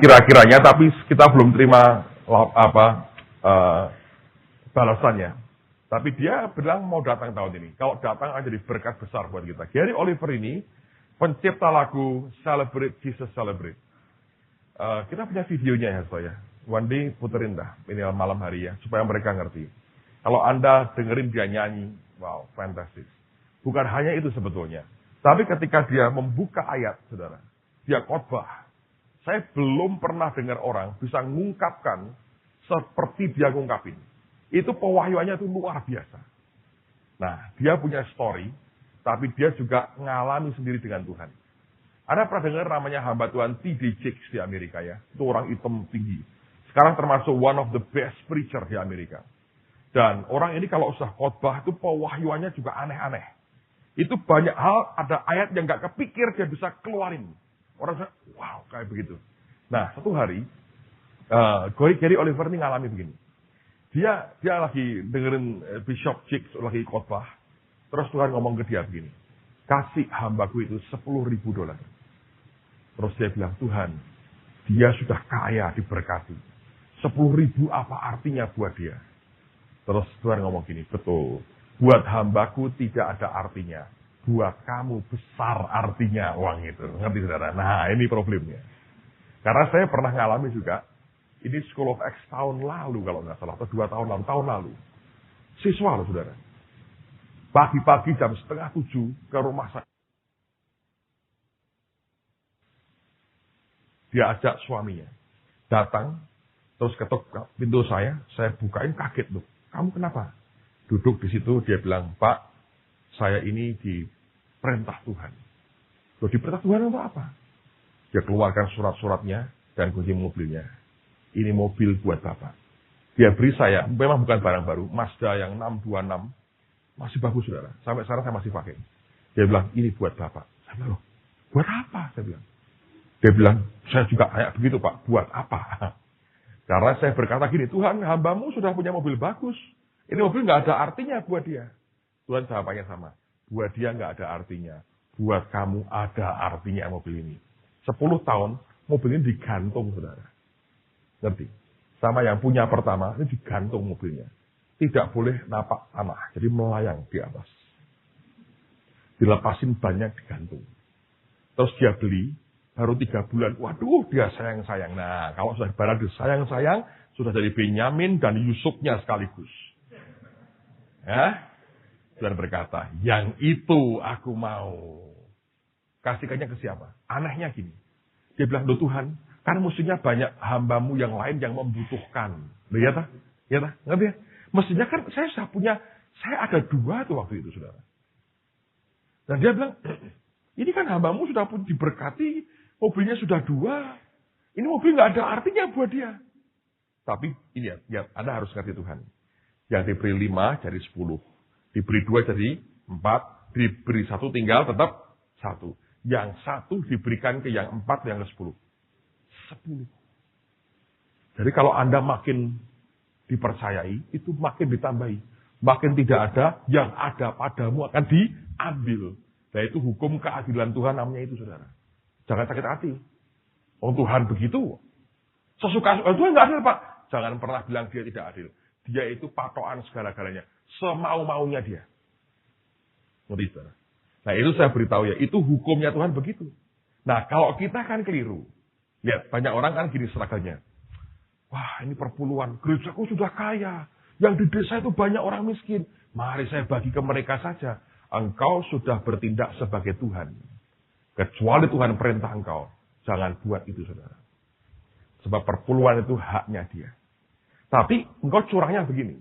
kira-kiranya, tapi kita belum terima balasannya. Tapi dia bilang mau datang tahun ini. Kalau datang akan jadi berkat besar buat kita. Gary Oliver ini pencipta lagu Celebrate Jesus Celebrate. Kita punya videonya ya saya. One day puterin dah ini malam hari ya, supaya mereka ngerti. Kalau Anda dengerin dia nyanyi, wow, fantastis. Bukan hanya itu sebetulnya. Tapi ketika dia membuka ayat, saudara, dia khotbah. Saya belum pernah dengar orang bisa mengungkapkan seperti dia ngungkapin. Itu pewahyuannya itu luar biasa. Nah, dia punya story, tapi dia juga ngalami sendiri dengan Tuhan. Anda pernah dengar namanya hamba Tuhan T.D. Jakes di Amerika ya? Itu orang hitam tinggi. Sekarang termasuk one of the best preacher di Amerika. Dan orang ini kalau usah khotbah itu pewahyuannya juga aneh-aneh. Itu banyak hal, ada ayat yang gak kepikir dia bisa keluarin. Orang bilang, wow, kayak begitu. Nah, satu hari, Gary Oliver ini ngalami begini. Dia lagi dengerin Bishop Jakes lagi khotbah. Terus Tuhan ngomong ke dia begini. Kasih hambaku itu $10,000. Terus dia bilang, Tuhan, dia sudah kaya diberkati. 10.000 apa artinya buat dia? Terus Tuhan ngomong gini, betul. Buat hambaku tidak ada artinya. Buat kamu besar artinya uang itu. Ngerti saudara? Nah ini problemnya. Karena saya pernah ngalami juga. Ini School of X tahun lalu kalau nggak salah. Atau 2 tahun lalu. Siswa loh saudara. Pagi-pagi jam 6:30 ke rumah saya. Dia ajak suaminya. Datang. Terus ketuk pintu saya bukain kaget loh. Kamu kenapa? Duduk di situ, dia bilang, Pak, saya ini diperintah Tuhan. Loh, diperintah Tuhan untuk apa? Dia keluarkan surat-suratnya dan kunci mobilnya. Ini mobil buat Bapak. Dia beri saya, memang bukan barang baru, Mazda yang 626, masih bagus, saudara. Sampai sekarang saya masih pakai. Dia bilang, ini buat Bapak. Saya bilang, loh, buat apa? Saya bilang. Dia bilang, saya juga kayak begitu, Pak. Buat apa? Karena saya berkata gini, Tuhan, hambamu sudah punya mobil bagus. Ini mobil nggak ada artinya buat dia. Tuhan jawabannya sama. Buat dia nggak ada artinya. Buat kamu ada artinya mobil ini. 10 tahun, mobil ini digantung, saudara. Ngerti? Sama yang punya pertama, ini digantung mobilnya. Tidak boleh napak tanah. Jadi melayang di atas. Dilepasin banyak digantung. Terus dia beli, baru 3 bulan. Waduh, dia sayang-sayang. Nah, kalau sudah barang disayang-sayang, sudah jadi Benyamin dan Yusufnya sekaligus. Ya, Tuhan berkata, yang itu aku mau. Kasihkannya ke siapa? Anehnya gini. Dia bilang, loh Tuhan, kan mestinya banyak hambamu yang lain yang membutuhkan. Loh ya tak? Ya tak? Ngerti ya? Mestinya kan saya sudah punya, saya ada 2 tuh waktu itu, saudara. Dan dia bilang, ini kan hambamu sudah pun diberkati, mobilnya sudah 2. Ini mobil nggak ada artinya buat dia. Tapi ini ya, Anda harus ngerti Tuhan. Yang diberi 5 jadi 10. Diberi 2 jadi 4. Diberi 1 tinggal tetap 1. Yang 1 diberikan ke yang 4, yang ke 10. 10. Jadi kalau Anda makin dipercayai, itu makin ditambahi. Makin tidak ada, yang ada padamu akan diambil. Nah itu hukum keadilan Tuhan namanya itu, saudara. Jangan sakit hati. Oh Tuhan begitu. Sesuka-suka Tuhan nggak adil, Pak. Jangan pernah bilang dia tidak adil. Dia itu patokan segala-galanya. Semau-maunya dia. Ngerti, saudara? Nah itu saya beritahu ya, itu hukumnya Tuhan begitu. Nah kalau kita kan keliru. Lihat, banyak orang kan gini struggle-nya. Wah ini perpuluhan, gerejaku sudah kaya. Yang di desa itu banyak orang miskin. Mari saya bagi ke mereka saja. Engkau sudah bertindak sebagai Tuhan. Kecuali Tuhan perintah engkau. Jangan buat itu, saudara. Sebab perpuluhan itu haknya dia. Tapi engkau curangnya begini.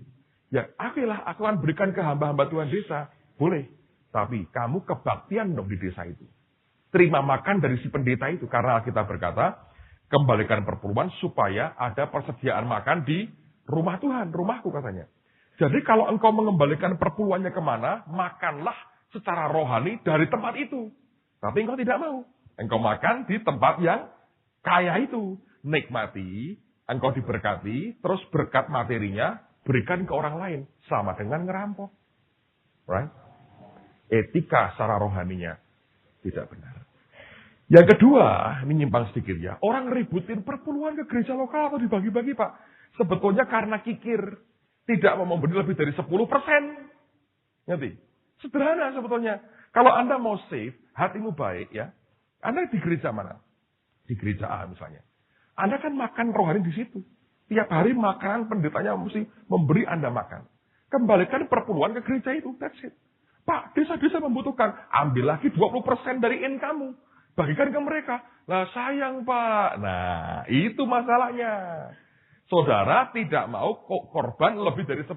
Ya, aku akan berikan ke hamba-hamba Tuhan desa. Boleh. Tapi kamu kebaktian dong di desa itu. Terima makan dari si pendeta itu. Karena kita berkata, kembalikan perpuluhan supaya ada persediaan makan di rumah Tuhan. Rumahku katanya. Jadi kalau engkau mengembalikan perpuluhannya kemana, makanlah secara rohani dari tempat itu. Tapi engkau tidak mau. Engkau makan di tempat yang kaya itu. Nikmati, engkau diberkati, terus berkat materinya berikan ke orang lain. Sama dengan ngerampok. Right? Etika secara rohaninya tidak benar. Yang kedua, ini nyimpang sedikit ya. Orang ributin perpuluhan ke gereja lokal atau dibagi-bagi, Pak. Sebetulnya karena kikir. Tidak mau memberi lebih dari 10%. Ngerti? Sederhana sebetulnya. Kalau Anda mau save, hatimu baik ya. Anda di gereja mana? Di gereja A misalnya. Anda kan makan rohani di situ. Tiap hari makanan pendetanya mesti memberi Anda makan. Kembalikan perpuluhan ke gereja itu. That's it. Pak, desa-desa membutuhkan. Ambil lagi 20% dari income-mu. Bagikan ke mereka. Lah sayang Pak. Nah, itu masalahnya. Saudara tidak mau korban lebih dari 10%.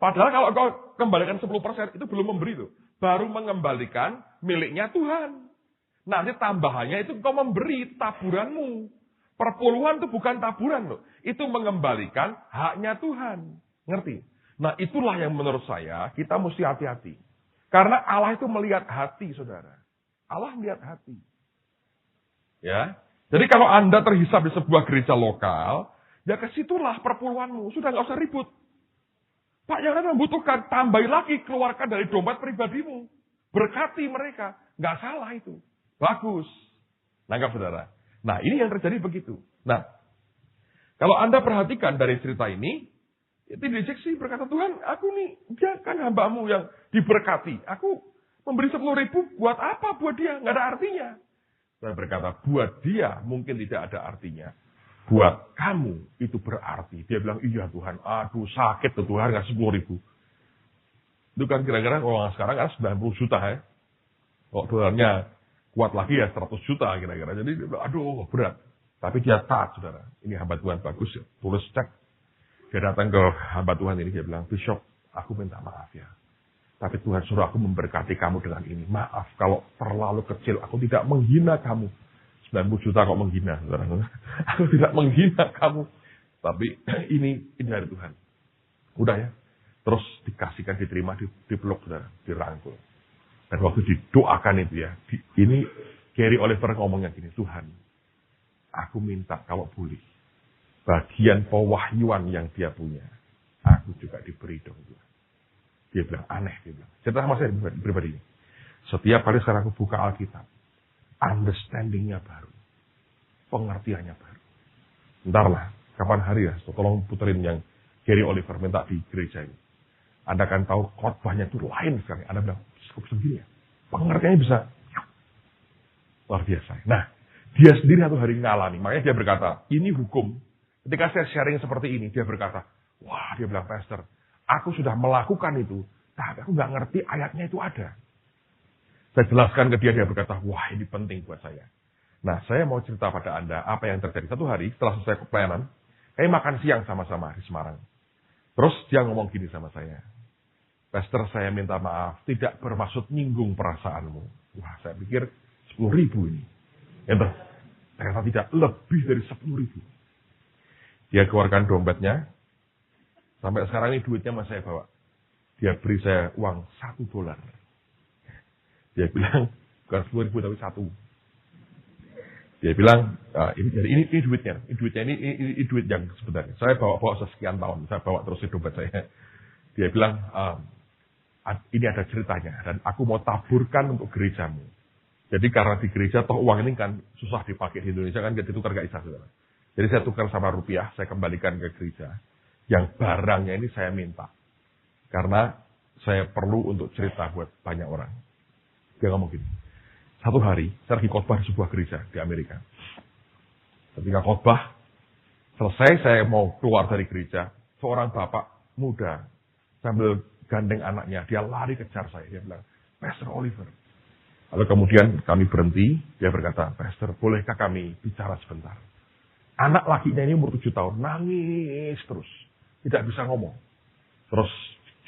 Padahal kalau kau kembalikan 10% itu belum memberi tuh. Baru mengembalikan miliknya Tuhan. Nanti tambahannya itu kau memberi taburanmu. Perpuluhan itu bukan taburan loh. Itu mengembalikan haknya Tuhan. Ngerti? Nah itulah yang menurut saya kita mesti hati-hati. Karena Allah itu melihat hati saudara. Allah melihat hati. Ya. Jadi kalau Anda terhisap di sebuah gereja lokal, ya kesitulah perpuluhanmu. Sudah nggak usah ribut. Pak, yang Anda membutuhkan, tambahin lagi, keluarkan dari dompet pribadimu. Berkati mereka. Nggak salah itu. Bagus. Nangkap saudara. Nah, ini yang terjadi begitu. Nah, kalau Anda perhatikan dari cerita ini, itu dijeksi berkata, Tuhan, aku nih, dia kan hambamu yang diberkati. Aku memberi 10.000 buat apa buat dia? Nggak ada artinya. Saya berkata, buat dia mungkin tidak ada artinya. Buat kamu itu berarti. Dia bilang, iya Tuhan, aduh sakit tuh Tuhan, nggak 10.000. Itu kan kira-kira orang sekarang kan 90 juta ya. Kok dolarnya kuat lagi ya 100 juta kira-kira. Jadi dia bilang, aduh berat. Tapi dia taat saudara. Ini hamba Tuhan bagus ya. Tulis cek. Dia datang ke hamba Tuhan ini, dia bilang, Bishop, aku minta maaf ya. Tapi Tuhan suruh aku memberkati kamu dengan ini. Maaf kalau terlalu kecil, aku tidak menghina kamu. 90 juta kok menghina, saudara. Aku tidak menghina kamu. Tapi ini dari Tuhan. Udah ya. Terus dikasihkan, diterima, dipeluk, saudara. Dirangkul. Dan waktu didoakan itu ya. Ini Gary Oliver ngomongnya gini. Tuhan, aku minta kalau boleh. Bagian pewahyuan yang dia punya. Aku juga diberi dong. Dia bilang aneh. Dia bilang. Cerita sama saya pribadi ini. Setiap kali sekarang aku buka Alkitab. Understanding-nya baru. Pengertiannya baru. Bentar lah. Kapan hari ya. Tolong puterin yang Gary Oliver minta di gereja ini. Anda akan tahu khotbahnya itu lain sekali. Anda bilang, cukup sendiri ya. Pengertiannya bisa. Luar biasa. Nah. Dia sendiri satu hari ngalami. Makanya dia berkata, ini hukum. Ketika saya sharing seperti ini. Dia berkata, wah dia bilang, Pastor. Aku sudah melakukan itu. Tapi aku nggak ngerti ayatnya itu ada. Saya jelaskan ke dia berkata, wah ini penting buat saya. Nah, saya mau cerita pada Anda apa yang terjadi. Satu hari setelah selesai pelayanan, kami makan siang sama-sama di Semarang. Terus dia ngomong gini sama saya. Pastor, saya minta maaf, tidak bermaksud nyinggung perasaanmu. Wah, saya pikir 10.000 ini. Entah, ternyata tidak, lebih dari 10.000. Dia keluarkan dompetnya. Sampai sekarang ini duitnya masih saya bawa. Dia beri saya uang $1. Dia bilang, bukan 10.000 tapi 1. Dia bilang, ini duitnya. Ini duit yang sebenarnya. Saya bawa sekian tahun. Saya bawa terus di dompet saya. Dia bilang, ini ada ceritanya. Dan aku mau taburkan untuk gerejamu. Jadi karena di gereja, toh uang ini kan susah dipakai di Indonesia. Kan ditukar gak bisa. Saudara. Jadi saya tukar sama rupiah. Saya kembalikan ke gereja. Yang barangnya ini saya minta. Karena saya perlu untuk cerita buat banyak orang. Dia ngomong gini. Satu hari, saya lagi khotbah di sebuah gereja di Amerika. Ketika khotbah, selesai saya mau keluar dari gereja. Seorang bapak muda, sambil gandeng anaknya, dia lari kejar saya. Dia bilang, Pastor Oliver. Lalu kemudian kami berhenti, dia berkata, Pastor, bolehkah kami bicara sebentar? Anak lakinya ini umur 7 tahun, nangis terus. Tidak bisa ngomong. Terus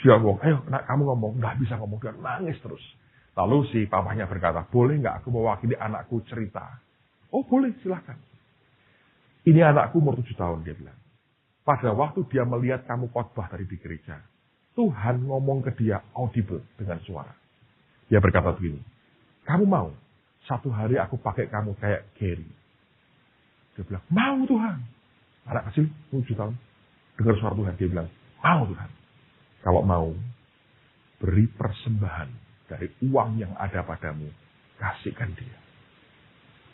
dia ngomong, ayo nak kamu ngomong. Nggak bisa ngomong, dia nangis terus. Lalu si papahnya berkata, boleh nggak aku mewakili anakku cerita? Oh boleh, silahkan. Ini anakku umur 7 tahun, dia bilang. Pada waktu dia melihat kamu khotbah tadi di gereja, Tuhan ngomong ke dia audible dengan suara. Dia berkata begini, kamu mau satu hari aku pakai kamu kayak Gary? Dia bilang, mau Tuhan. Anak kecil 7 tahun. Dengar suara Tuhan, dia bilang, mau Tuhan. Kalau mau, beri persembahan dari uang yang ada padamu kasihkan dia.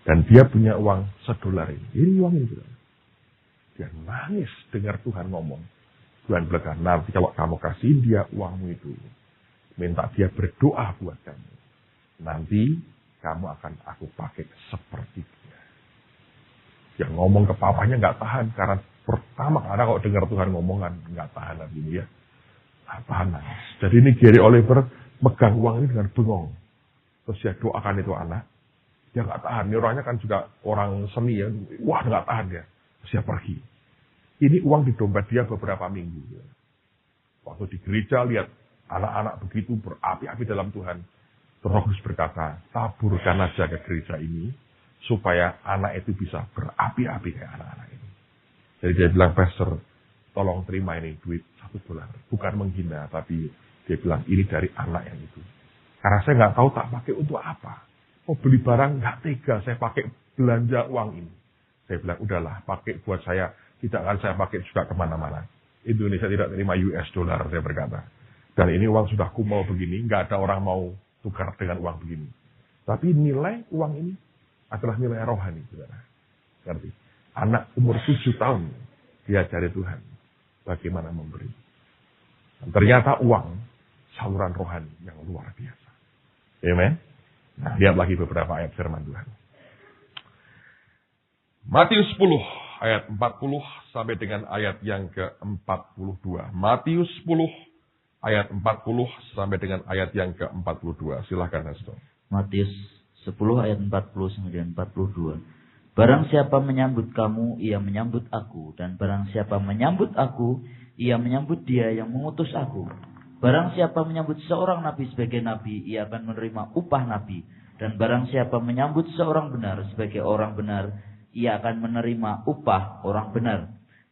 Dan dia punya uang $1 ini. Ini uang ini. Dia nangis dengar Tuhan ngomong. Tuhan bilang, nanti kalau kamu kasih dia uangmu itu, minta dia berdoa buat kamu. Nanti kamu akan aku pakai seperti dia. Dia ngomong ke papanya nggak tahan. Karena pertama karena kalau dengar Tuhan ngomongan nggak tahan lagi ya. Nggak tahan nangis. Jadi ini Gary Oliver megang uang ini dengan bengong. Terus dia doakan itu anak. Dia nggak tahan. Ini orangnya kan juga orang seni ya. Wah nggak tahan dia. Terus dia pergi. Ini uang di dompet dia beberapa minggu. Waktu di gereja lihat anak-anak begitu berapi-api dalam Tuhan. Roh Kudus berkata, taburkan aja ke gereja ini. Supaya anak itu bisa berapi-api kayak anak-anak ini. Jadi dia bilang, Pastor, tolong terima ini duit $1. Bukan menghina, tapi dia bilang ini dari anak yang itu. Karena saya nggak tahu tak pakai untuk apa. Mau beli barang nggak tega, saya pakai belanja uang ini. Saya bilang, udahlah, pakai buat saya. Tidak akan saya pakai juga kemana-mana. Indonesia tidak terima $, saya berkata. Dan ini uang sudah kumal begini, nggak ada orang mau tukar dengan uang begini. Tapi nilai uang ini adalah nilai rohani, saudara. Ngerti? Anak umur 7 tahun diajari Tuhan bagaimana memberi. Dan ternyata uang saluran rohani yang luar biasa. Amen. Nah, lihat lagi beberapa ayat firman Tuhan. Matius 10 ayat 40 sampai dengan ayat yang ke-42. Matius 10 ayat 40 sampai dengan ayat yang ke-42. Silahkan, Pastor. Matius 10 ayat 40 sampai dengan 42. Barang siapa menyambut kamu, ia menyambut aku. Dan barang siapa menyambut aku, ia menyambut dia yang mengutus aku. Barang siapa menyambut seorang nabi sebagai nabi, ia akan menerima upah nabi. Dan barang siapa menyambut seorang benar sebagai orang benar, ia akan menerima upah orang benar.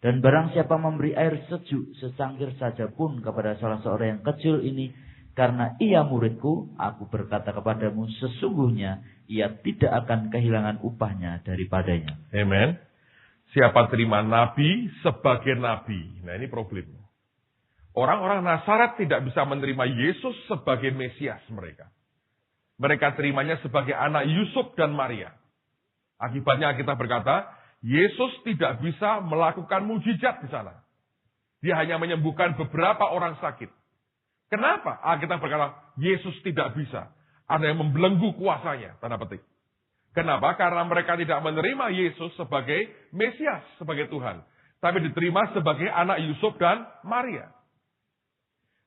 Dan barang siapa memberi air sejuk secangkir saja pun kepada salah seorang yang kecil ini, karena ia muridku, aku berkata kepadamu, sesungguhnya ia tidak akan kehilangan upahnya daripadanya. Amen. Siapa terima nabi sebagai nabi. Nah ini problemnya. Orang-orang Nazaret tidak bisa menerima Yesus sebagai Mesias mereka. Mereka terimanya sebagai anak Yusuf dan Maria. Akibatnya kita berkata, Yesus tidak bisa melakukan mujizat di sana. Dia hanya menyembuhkan beberapa orang sakit. Kenapa? Kita berkata, Yesus tidak bisa. Ada yang membelenggu kuasanya, tanda petik. Kenapa? Karena mereka tidak menerima Yesus sebagai Mesias, sebagai Tuhan. Tapi diterima sebagai anak Yusuf dan Maria.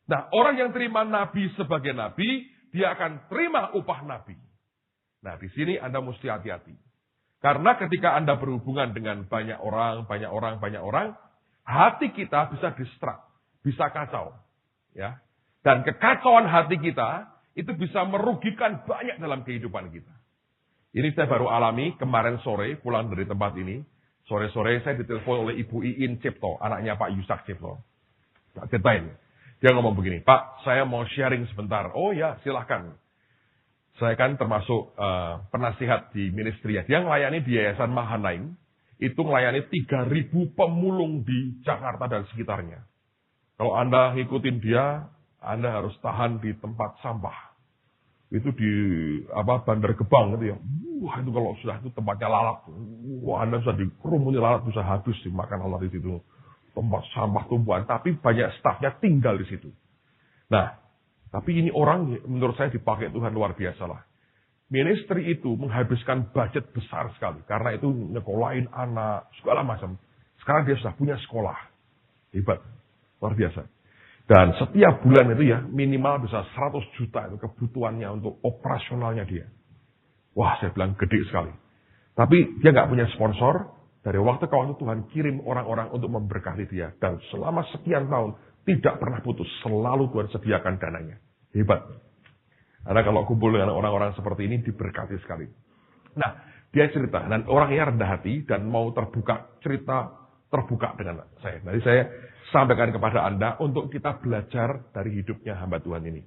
Nah, orang yang terima nabi sebagai nabi, dia akan terima upah nabi. Nah, di sini Anda mesti hati-hati. Karena ketika Anda berhubungan dengan banyak orang, hati kita bisa distrak, bisa kacau. Ya. Dan kekacauan hati kita, itu bisa merugikan banyak dalam kehidupan kita. Ini saya baru alami kemarin sore, pulang dari tempat ini. Sore-sore saya ditelepon oleh Ibu Iin Cipto, anaknya Pak Yusak Cipto. Tak ceritain. Dia ngomong begini, Pak, saya mau sharing sebentar. Oh ya, silahkan. Saya kan termasuk penasihat di ministry. Dia melayani di Yayasan Mahanaim. Itu melayani 3.000 pemulung di Jakarta dan sekitarnya. Kalau Anda ngikutin dia, Anda harus tahan di tempat sampah. Itu di Bandar Gebang gitu ya. Wah itu kalau sudah itu tempatnya lalat. Wah Anda bisa dikerumuni lalat, bisa habis dimakan lalat di situ. Tempat sampah tumpuan. Tapi banyak stafnya tinggal di situ. Nah. Tapi ini orang menurut saya dipakai Tuhan luar biasa lah. Ministry itu menghabiskan budget besar sekali. Karena itu nyekolahin anak, segala macam. Sekarang dia sudah punya sekolah. Hebat. Luar biasa. Dan setiap bulan itu ya minimal bisa 100 juta itu kebutuhannya untuk operasionalnya dia. Wah saya bilang gede sekali. Tapi dia nggak punya sponsor. Dari waktu ke waktu Tuhan kirim orang-orang untuk memberkati dia. Dan selama sekian tahun tidak pernah putus. Selalu Tuhan sediakan dananya. Hebat. Karena kalau kumpul dengan orang-orang seperti ini diberkati sekali. Nah, dia cerita. Dan orangnya rendah hati dan mau terbuka dengan saya. Nanti saya sampaikan kepada Anda untuk kita belajar dari hidupnya hamba Tuhan ini.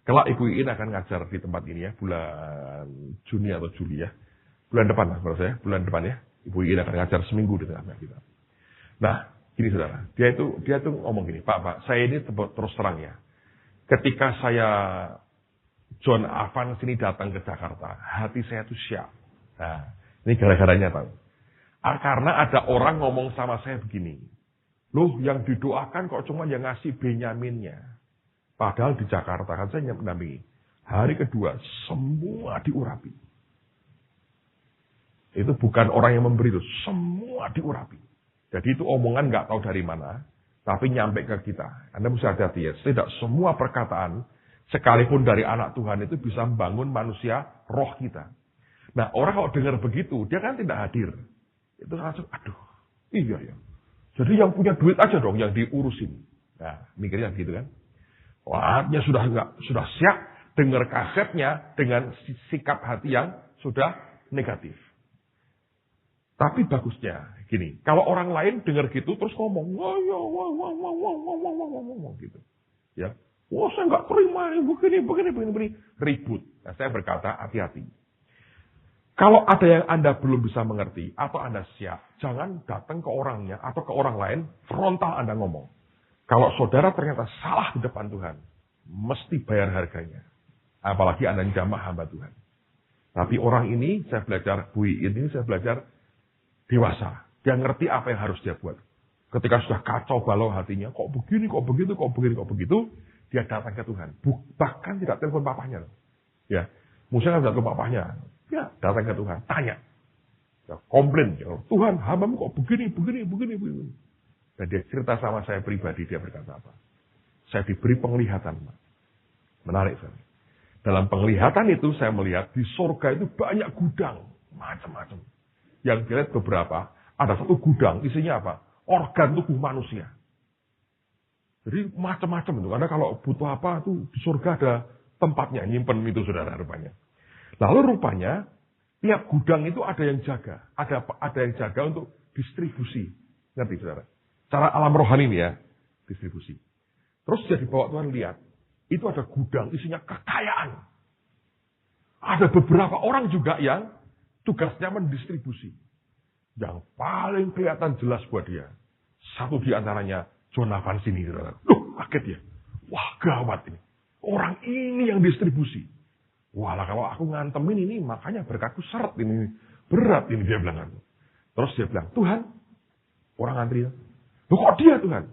Kelak Ibu Iin akan ngajar di tempat ini ya. Bulan Juni atau Juli ya. Bulan depan lah menurut saya. Bulan depan ya. Ibu Iin akan ngajar seminggu di tengah-tengah kita. Nah, gini saudara, dia tuh ngomong gini, Pak, saya ini terus terang ya. Ketika saya John Avans ini datang ke Jakarta. Hati saya itu siap. Nah, ini gara-garanya tahu. Karena ada orang ngomong sama saya begini. Loh, yang didoakan kok cuma yang ngasih Benyaminnya. Padahal di Jakarta kan saya mendampingi. Hari kedua, semua diurapi. Itu bukan orang yang memberi itu. Semua diurapi. Jadi itu omongan nggak tahu dari mana. Tapi nyampe ke kita. Anda mesti hati-hati ya. Tidak semua perkataan, sekalipun dari anak Tuhan itu bisa membangun manusia roh kita. Nah, orang kalau dengar begitu, dia kan tidak hadir. Itu langsung, aduh, iya ya. Jadi yang punya duit aja dong yang diurusin. Nah, mikirnya gitu kan. Wah, dia sudah siap dengar kasetnya dengan sikap hati yang sudah negatif. Tapi bagusnya gini, kalau orang lain dengar gitu terus ngomong, wah gitu. Ya. Wah, saya nggak terima ini begini, ribut. Nah, saya berkata, hati-hati. Kalau ada yang Anda belum bisa mengerti, atau Anda siap, jangan datang ke orangnya, atau ke orang lain, frontal Anda ngomong. Kalau saudara ternyata salah di depan Tuhan, mesti bayar harganya. Apalagi Anda jamaah hamba Tuhan. Tapi orang ini, saya belajar, ini saya belajar dewasa. Dia ngerti apa yang harus dia buat. Ketika sudah kacau balau hatinya, kok begini, kok begitu, kok begini, kok begitu, dia datang ke Tuhan. Bahkan tidak telepon papanya. Ya, Musa tidak telepon papanya. Ya, datang ke Tuhan, tanya. Ya, komplain. Ya, Tuhan, hambamu kok begini. Dan dia cerita sama saya pribadi, dia berkata apa? Saya diberi penglihatan. Menarik sekali. Dalam penglihatan itu saya melihat di surga itu banyak gudang. Macam-macam. Yang dilihat beberapa, ada satu gudang, isinya apa? Organ tubuh manusia. Jadi macam-macam itu. Karena kalau butuh apa, tuh di surga ada tempatnya, nyimpen itu saudara rupanya. Lalu rupanya, tiap gudang itu ada yang jaga. Ada yang jaga untuk distribusi. Ngerti saudara? Cara alam rohani ini ya, distribusi. Terus dia dibawa Tuhan lihat, itu ada gudang, isinya kekayaan. Ada beberapa orang juga yang tugasnya mendistribusi. Yang paling kelihatan jelas buat dia. Satu di antaranya, John Avans ini. Loh, kaget ya. Wah, gawat ini. Orang ini yang distribusi. Walah, kalau aku ngantemin ini, makanya berkatku seret ini. Berat ini, dia bilang. Terus dia bilang, Tuhan, orang antri. Loh, kok dia Tuhan?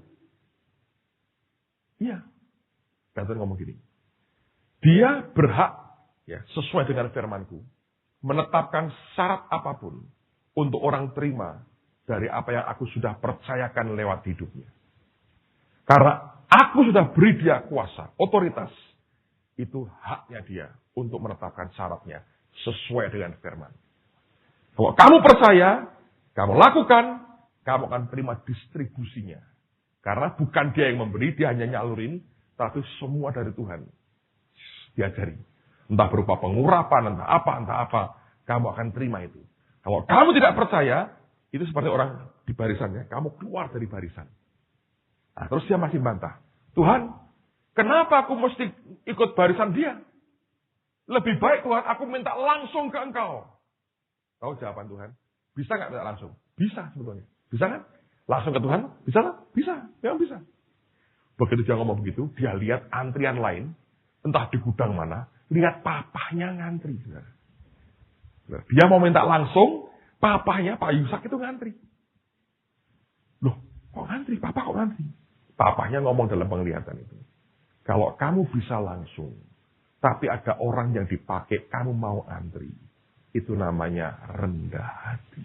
Iya. Dan Tuhan ngomong gini. Dia berhak, ya, sesuai dengan firmanku, menetapkan syarat apapun untuk orang terima dari apa yang aku sudah percayakan lewat hidupnya. Karena aku sudah beri dia kuasa, otoritas. Itu haknya dia untuk menetapkan syaratnya sesuai dengan firman. Kalau kamu percaya, kamu lakukan, kamu akan terima distribusinya. Karena bukan dia yang memberi, dia hanya nyalurin, tapi semua dari Tuhan. Diajari. Entah berupa pengurapan, entah apa, kamu akan terima itu. Kalau kamu tidak percaya, itu seperti orang di barisannya, kamu keluar dari barisan. Nah, terus dia masih bantah. Tuhan, kenapa aku mesti ikut barisan dia? Lebih baik Tuhan, aku minta langsung ke Engkau. Tahu jawaban Tuhan? Bisa nggak minta langsung? Bisa sebetulnya. Bisa kan? Langsung ke Tuhan? Bisa kan? Bisa. Memang bisa. Begitu dia ngomong begitu, dia lihat antrian lain, entah di gudang mana, lihat papahnya ngantri. Dia mau minta langsung, papahnya Pak Yusak itu ngantri. Loh, kok ngantri? Papa kok ngantri? Papahnya ngomong dalam penglihatan itu. Kalau kamu bisa langsung, tapi ada orang yang dipakai, kamu mau antri. Itu namanya rendah hati.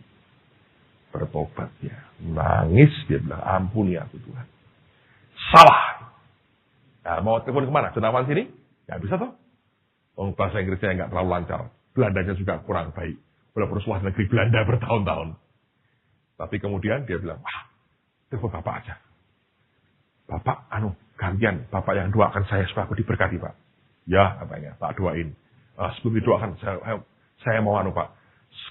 Bertobat ya. Nangis, dia bilang, ampuni aku Tuhan. Salah. Nah, mau telepon kemana? Jenawan sini? Nggak bisa toh. Bahasa Inggrisnya nggak terlalu lancar. Belandanya juga kurang baik. Walaupun luar negeri Belanda bertahun-tahun. Tapi kemudian dia bilang, wah, telepon Bapak aja. Bapak, gantian. Bapak yang doakan saya supaya aku diberkati, Pak. Ya, katanya, Pak doain. Sebelum didoakan, saya mau Pak.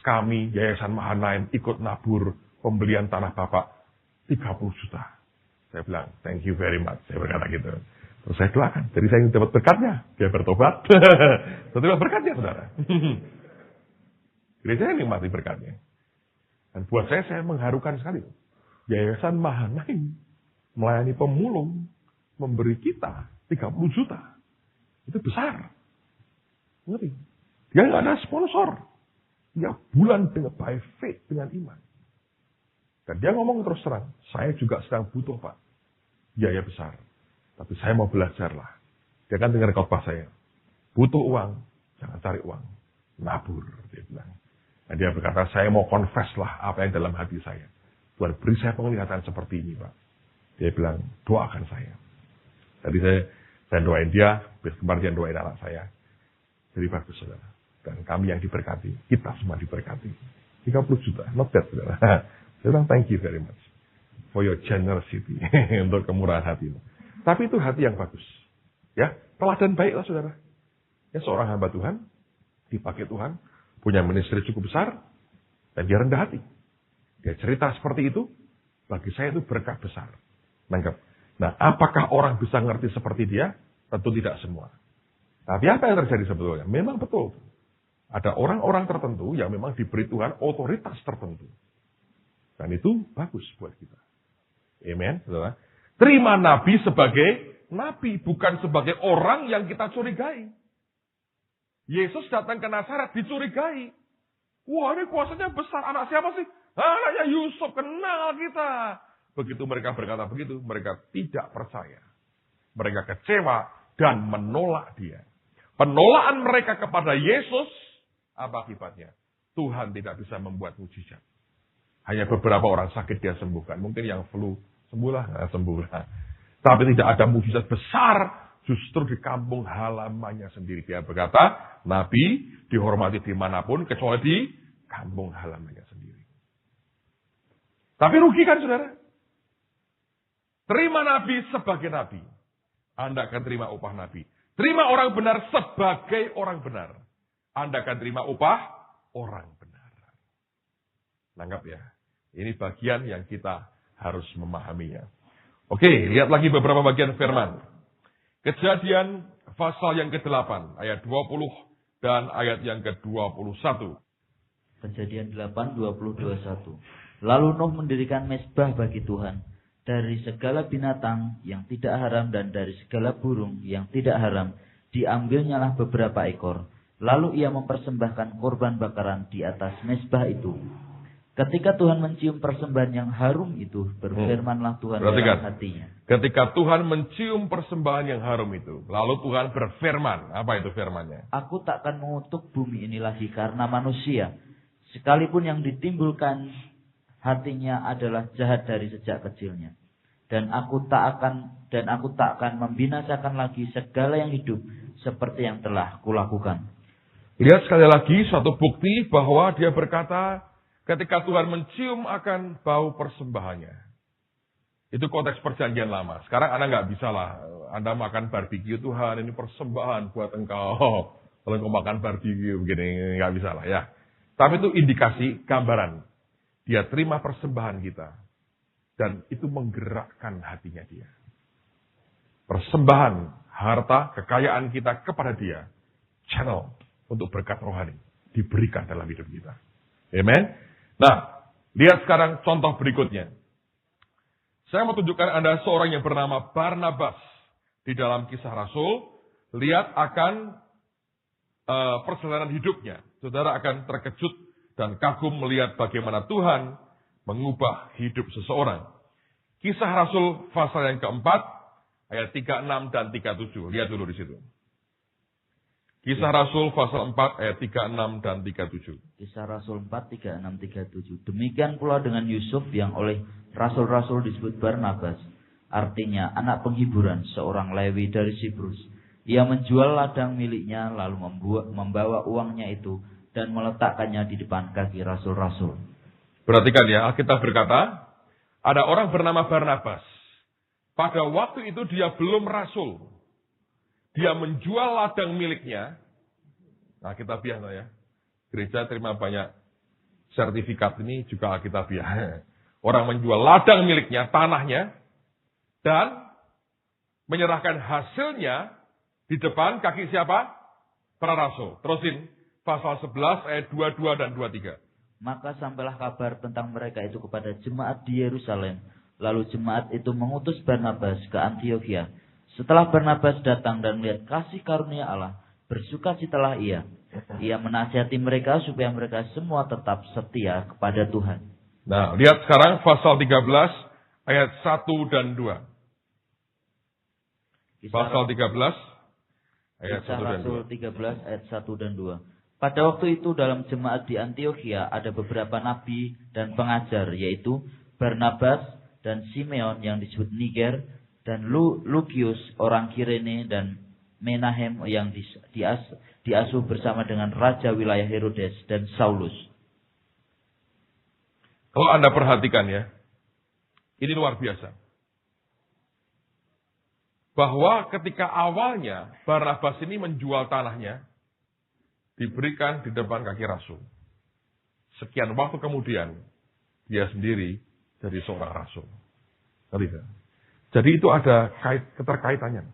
Kami, Yayasan Mahanaim, ikut nabur pembelian tanah Bapak 30 juta. Saya bilang, thank you very much. Saya berkata gitu. Terus saya doakan. Jadi saya dapat berkatnya. Dia bertobat. Saya dapat berkatnya, saudara. Jadi saya nikmati berkatnya. Dan buat saya mengharukan sekali. Yayasan Mahanaim melayani pemulung, memberi kita 30 juta. Itu besar. Ngerti? Dia nggak ada sponsor. Dia bulan dengan by faith, dengan iman. Dan dia ngomong terus terang, saya juga sedang butuh Pak. Biaya besar. Tapi saya mau belajar lah. Dia kan dengar khotbah saya. Butuh uang, jangan cari uang. Nabur, dia bilang. Dan dia berkata, saya mau confess lah apa yang dalam hati saya. Tuhan beri saya penglihatan seperti ini Pak. Dia bilang, doakan saya. Jadi saya doain dia, kemarin dia doain anak saya. Jadi bagus saudara. Dan kami yang diberkati, kita semua diberkati. 30 juta, not bad saudara. Saya bilang thank you very much for your generosity, untuk kemurahan hatimu. Tapi itu hati yang bagus. Ya, teladan baiklah saudara. Ya, seorang hamba Tuhan, dipakai Tuhan, punya ministry cukup besar, dan dia rendah hati. Dia cerita seperti itu, bagi saya itu berkah besar. Nangkep. Nah, apakah orang bisa ngerti seperti dia? Tentu tidak semua. Tapi apa yang terjadi sebetulnya? Memang betul. Ada orang-orang tertentu yang memang diberi Tuhan otoritas tertentu. Dan itu bagus buat kita. Amen. Saudara. Terima nabi sebagai nabi, bukan sebagai orang yang kita curigai. Yesus datang ke Nazaret dicurigai. Wah, ini kuasanya besar. Anak siapa sih? Anaknya Yusuf, kenal kita. Begitu mereka berkata begitu, mereka tidak percaya. Mereka kecewa dan menolak dia. Penolakan mereka kepada Yesus, apa akibatnya? Tuhan tidak bisa membuat mujizat. Hanya beberapa orang sakit dia sembuhkan. Mungkin yang flu, sembuhlah. Tapi tidak ada mujizat besar, justru di kampung halamannya sendiri. Dia berkata, Nabi dihormati dimanapun, kecuali di kampung halamannya sendiri. Tapi rugi kan saudara? Terima Nabi sebagai Nabi. Anda akan terima upah Nabi. Terima orang benar sebagai orang benar. Anda akan terima upah orang benar. Nanggap ya. Ini bagian yang kita harus memahaminya. Oke, lihat lagi beberapa bagian firman. Kejadian pasal yang ke-8, ayat 20 dan ayat yang ke-21. Kejadian 8, 20, 21. Lalu Nuh mendirikan mezbah bagi Tuhan. Dari segala binatang yang tidak haram dan dari segala burung yang tidak haram, diambilnyalah beberapa ekor. Lalu ia mempersembahkan korban bakaran di atas mezbah itu. Ketika Tuhan mencium persembahan yang harum itu, berfirmanlah Tuhan dalam hatinya. Ketika Tuhan mencium persembahan yang harum itu, lalu Tuhan berfirman. Apa itu firmannya? Aku tak akan mengutuk bumi ini lagi karena manusia. Sekalipun yang ditimbulkan hatinya adalah jahat dari sejak kecilnya. Dan aku tak akan membinasakan lagi segala yang hidup seperti yang telah kulakukan. Lihat sekali lagi suatu bukti bahwa dia berkata, ketika Tuhan mencium akan bau persembahannya. Itu konteks perjanjian lama. Sekarang Anda nggak bisa lah. Anda makan barbeque, Tuhan ini persembahan buat engkau. Kalau engkau makan barbeque begini, nggak bisa lah ya. Tapi itu indikasi, gambaran. Dia terima persembahan kita. Dan itu menggerakkan hatinya dia. Persembahan, harta, kekayaan kita kepada dia. Channel untuk berkat rohani. Diberikan dalam hidup kita. Amen. Nah, lihat sekarang contoh berikutnya. Saya mau tunjukkan Anda seorang yang bernama Barnabas. Di dalam Kisah Rasul, lihat akan perjalanan hidupnya. Saudara akan terkejut dan kagum melihat bagaimana Tuhan mengubah hidup seseorang. Kisah Rasul pasal yang keempat, ayat 36 dan 37. Lihat dulu di situ. Kisah Rasul pasal 4 ayat 36 dan 37. Kisah Rasul 4, 36, 37. Demikian pula dengan Yusuf yang oleh rasul-rasul disebut Barnabas. Artinya anak penghiburan, seorang Lewi dari Siprus. Ia menjual ladang miliknya lalu membawa uangnya itu dan meletakkannya di depan kaki rasul-rasul. Perhatikan ya, Alkitab berkata, ada orang bernama Barnabas. Pada waktu itu dia belum rasul. Dia menjual ladang miliknya. Nah, Alkitabiah ya. Gereja terima banyak sertifikat ini juga Alkitabiah. Orang menjual ladang miliknya, tanahnya, dan menyerahkan hasilnya di depan kaki siapa? Para rasul. Terusin pasal 11 ayat 22 dan 23. Maka sampailah kabar tentang mereka itu kepada jemaat di Yerusalem. Lalu jemaat itu mengutus Barnabas ke Antiokhia. Setelah Barnabas datang dan melihat kasih karunia Allah Bersukacitalah ia. Ia menasihati mereka supaya mereka semua tetap setia kepada Tuhan. Nah, lihat sekarang pasal 13 ayat 1 dan 2. Pasal 13 ayat 1 Kisah dan Rasul 2. 13 ayat 1 dan 2. Pada waktu itu dalam jemaat di Antiokhia ada beberapa nabi dan pengajar, yaitu Barnabas dan Simeon yang disebut Niger, dan Lukius orang Kirene, dan Menahem yang diasuh bersama dengan raja wilayah Herodes dan Saulus. Kalau Anda perhatikan ya, ini luar biasa. Bahwa ketika awalnya Barnabas ini menjual tanahnya, diberikan di depan kaki Rasul. Sekian waktu kemudian, dia sendiri jadi seorang Rasul. Jadi itu ada keterkaitannya.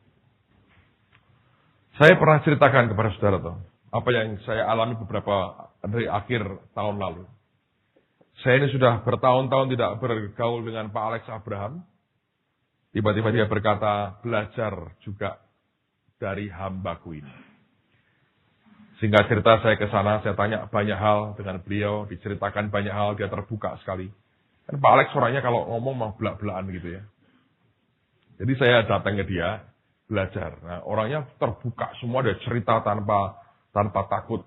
Saya pernah ceritakan kepada saudara tuh, apa yang saya alami beberapa dari akhir tahun lalu. Saya ini sudah bertahun-tahun tidak bergaul dengan Pak Alex Abraham. Tiba-tiba dia berkata, belajar juga dari hambaku ini. Singkat cerita saya ke sana, saya tanya banyak hal dengan beliau, diceritakan banyak hal, dia terbuka sekali. Kan Pak Alex orangnya kalau ngomong mau belak-belakan gitu ya. Jadi saya datang ke dia, belajar. Nah, orangnya terbuka semua, dia cerita tanpa takut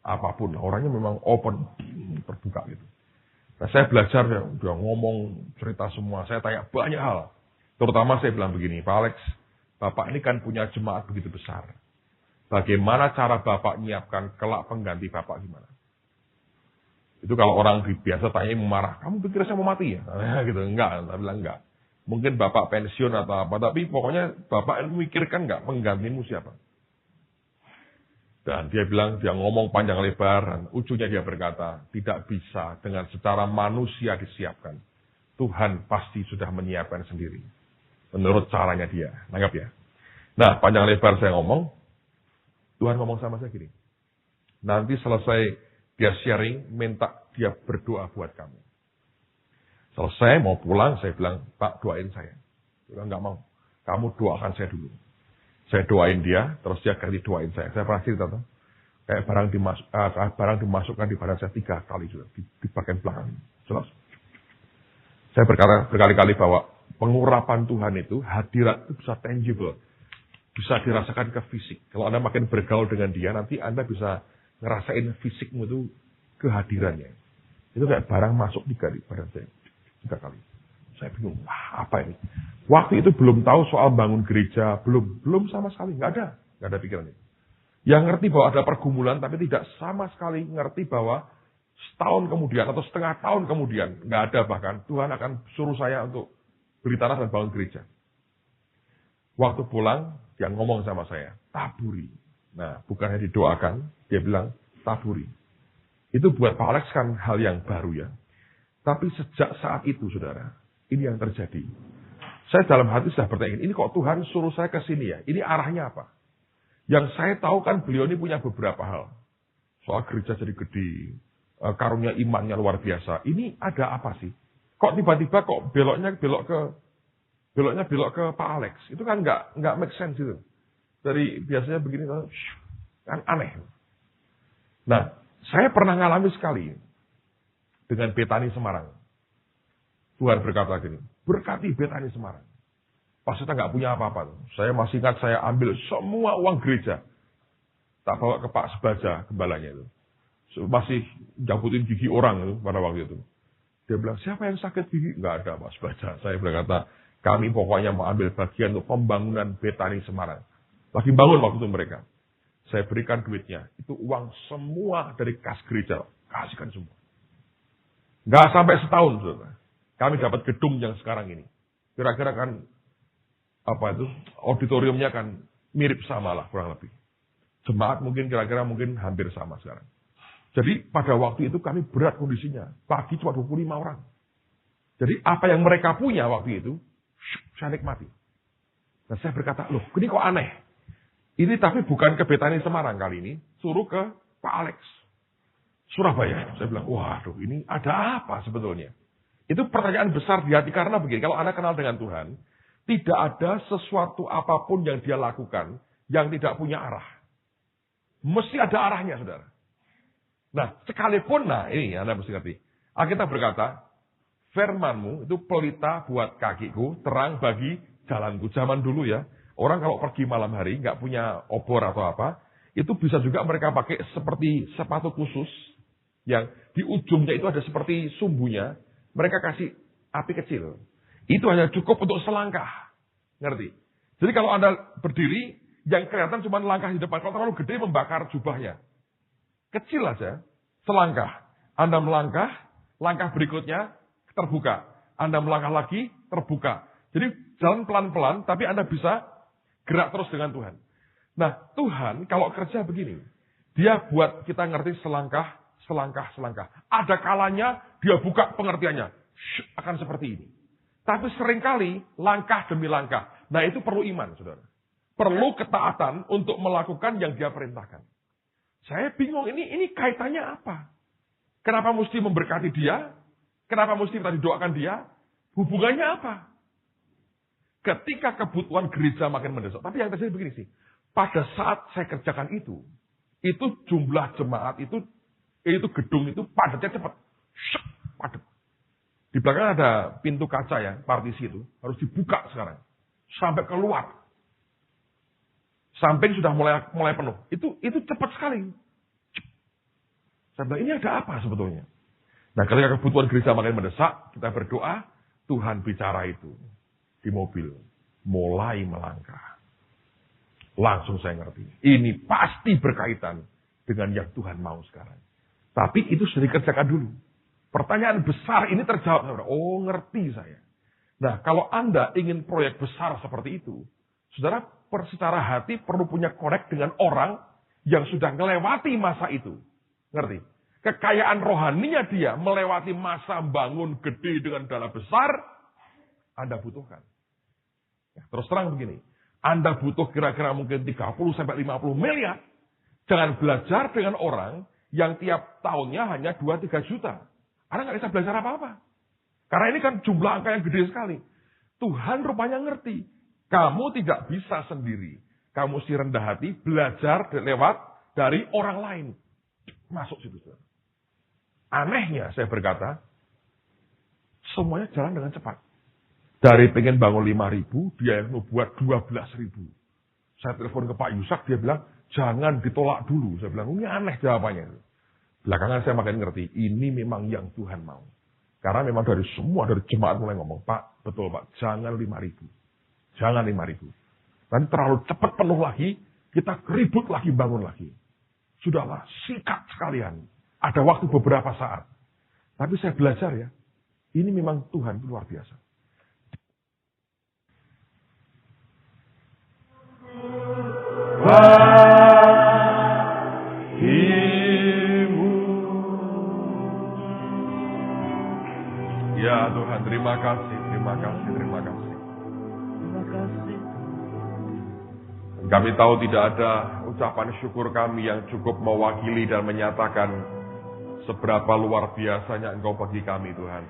apapun. Orangnya memang open, terbuka gitu. Nah, saya belajar, dia ngomong, cerita semua. Saya tanya banyak hal. Terutama saya bilang begini, Pak Alex, Bapak ini kan punya jemaat begitu besar. Bagaimana cara Bapak nyiapkan kelak pengganti Bapak gimana? Itu kalau orang biasa tanya marah, kamu pikir saya mau mati ya? Gitu, enggak, saya bilang enggak. Mungkin Bapak pensiun atau apa, tapi pokoknya Bapak memikirkan enggak penggantimu siapa? Dan dia bilang, dia ngomong panjang lebar, dan ujungnya dia berkata, tidak bisa dengan secara manusia disiapkan. Tuhan pasti sudah menyiapkan sendiri. Menurut caranya dia. Nanggap ya. Nah, panjang lebar saya ngomong, Tuhan ngomong sama saya gini. Nanti selesai dia sharing, minta dia berdoa buat kamu. Selesai, mau pulang, saya bilang, Pak doain saya. Dia bilang, enggak mau. Kamu doakan saya dulu. Saya doain dia, terus dia ganti doain saya. Saya pernah cerita tuh. Kayak barang dimasukkan di badan saya 3 kali sudah. Di bagian belakang. Jelas. Saya berkali-kali bahwa pengurapan Tuhan itu, hadirat itu bisa tangible. Bisa dirasakan ke fisik. Kalau Anda makin bergaul dengan dia, nanti Anda bisa ngerasain fisikmu itu kehadirannya. Itu kayak barang masuk 3 di badan saya. 3 kali. Saya bingung, wah apa ini? Waktu itu belum tahu soal bangun gereja, belum sama sekali, nggak ada pikiran itu. Yang ngerti bahwa ada pergumulan, tapi tidak sama sekali ngerti bahwa setahun kemudian atau setengah tahun kemudian, nggak ada bahkan, Tuhan akan suruh saya untuk beli tanah dan bangun gereja. Waktu pulang, dia ngomong sama saya, taburi. Nah, bukannya didoakan, dia bilang, taburi. Itu buat Pak Alex kan hal yang baru ya. Tapi sejak saat itu, saudara, ini yang terjadi. Saya dalam hati sudah bertanya, ini kok Tuhan suruh saya ke sini ya? Ini arahnya apa? Yang saya tahu kan beliau ini punya beberapa hal. Soal gereja jadi gede, karunia imannya luar biasa. Ini ada apa sih? Kok tiba-tiba kok beloknya belok ke Pak Alex? Itu kan nggak make sense itu. Dari biasanya begini kan aneh. Nah, saya pernah ngalami sekali dengan Betani Semarang. Tuhan berkata gini, berkati Betani Semarang. Pas kita nggak punya apa-apa. Saya masih ingat saya ambil semua uang gereja. Tak bawa ke Pak Sebaja, gembalanya itu. Masih jambutin gigi orang itu pada waktu itu. Dia bilang, siapa yang sakit gigi? Nggak ada Pak Sebaja. Saya berkata, kami pokoknya mau ambil bagian untuk pembangunan Betani Semarang. Lagi bangun waktu itu mereka. Saya berikan duitnya. Itu uang semua dari kas gereja. Kasihkan semua. Nggak sampai setahun, saudara. Kami dapat gedung yang sekarang ini. Kira-kira kan, auditoriumnya kan mirip sama lah, kurang lebih. Jemaat mungkin kira-kira hampir sama sekarang. Jadi pada waktu itu kami berat kondisinya. Pagi cuma 25 orang. Jadi apa yang mereka punya waktu itu, saya nikmati. Dan saya berkata, loh ini kok aneh. Ini tapi bukan ke Betani Semarang kali ini, suruh ke Pak Alex. Surabaya. Saya bilang, waduh ini ada apa sebetulnya? Itu pertanyaan besar di hati karena begini, kalau Anda kenal dengan Tuhan, tidak ada sesuatu apapun yang dia lakukan yang tidak punya arah. Mesti ada arahnya, saudara. Nah, sekalipun, ini Anda mesti ngerti. Alkitab berkata, firman-Mu itu pelita buat kakiku, terang bagi jalanku. Zaman dulu ya, orang kalau pergi malam hari, nggak punya obor atau apa, itu bisa juga mereka pakai seperti sepatu khusus, yang di ujungnya itu ada seperti sumbunya, mereka kasih api kecil. Itu hanya cukup untuk selangkah. Ngerti? Jadi kalau Anda berdiri, yang kelihatan cuma langkah di depan. Kalau terlalu gede, membakar jubahnya. Kecil aja, selangkah. Anda melangkah, langkah berikutnya terbuka. Anda melangkah lagi, terbuka. Jadi jalan pelan-pelan, tapi Anda bisa gerak terus dengan Tuhan. Nah, Tuhan kalau kerja begini, dia buat kita ngerti selangkah, selangkah, selangkah. Ada kalanya dia buka pengertiannya. Akan seperti ini. Tapi seringkali langkah demi langkah. Nah, itu perlu iman, saudara. Perlu ketaatan untuk melakukan yang dia perintahkan. Saya bingung, ini kaitannya apa? Kenapa mesti memberkati dia? Kenapa mesti kita didoakan dia? Hubungannya apa? Ketika kebutuhan gereja makin mendesak. Tapi yang terjadi begini sih. Pada saat saya kerjakan itu jumlah jemaat itu gedung itu padatnya cepat. Padat. Di belakang ada pintu kaca ya, partisi itu. Harus dibuka sekarang. Sampai keluar. Samping sudah mulai penuh. Itu cepat sekali. Saya bilang, ini ada apa sebetulnya? Nah, ketika kebutuhan gereja makin mendesak, kita berdoa, Tuhan bicara itu di mobil. Mulai melangkah. Langsung saya ngerti. Ini pasti berkaitan dengan yang Tuhan mau sekarang. Tapi itu sudah dikerjakan dulu. Pertanyaan besar ini terjawab. Oh, ngerti saya. Nah, kalau Anda ingin proyek besar seperti itu, saudara secara hati perlu punya connect dengan orang yang sudah melewati masa itu. Ngerti? Kekayaan rohaninya dia melewati masa bangun gede dengan dana besar, Anda butuhkan. Ya, terus terang begini, Anda butuh kira-kira mungkin 30-50 miliar. Jangan belajar dengan orang yang tiap tahunnya hanya 2-3 juta. Anda nggak bisa belajar apa-apa. Karena ini kan jumlah angka yang gede sekali. Tuhan rupanya ngerti. Kamu tidak bisa sendiri. Kamu mesti rendah hati, belajar lewat dari orang lain. Masuk situ. Anehnya saya berkata, semuanya jalan dengan cepat. Dari pengen bangun 5.000, dia yang mau buat 12.000. Saya telepon ke Pak Yusak, dia bilang, jangan ditolak dulu. Saya bilang, ini aneh jawabannya. Belakangan saya makin ngerti, ini memang yang Tuhan mau. Karena memang dari jemaat mulai ngomong, Pak, betul Pak, jangan 5.000. Jangan 5.000. Nanti terlalu cepat penuh lagi, kita ribut lagi, bangun lagi. Sudahlah, sikat sekalian. Ada waktu beberapa saat. Tapi saya belajar ya, ini memang Tuhan luar biasa. Ya Tuhan, terima kasih, terima kasih, terima kasih. Terima kasih. Kami tahu tidak ada ucapan syukur kami yang cukup mewakili dan menyatakan seberapa luar biasanya Engkau bagi kami Tuhan.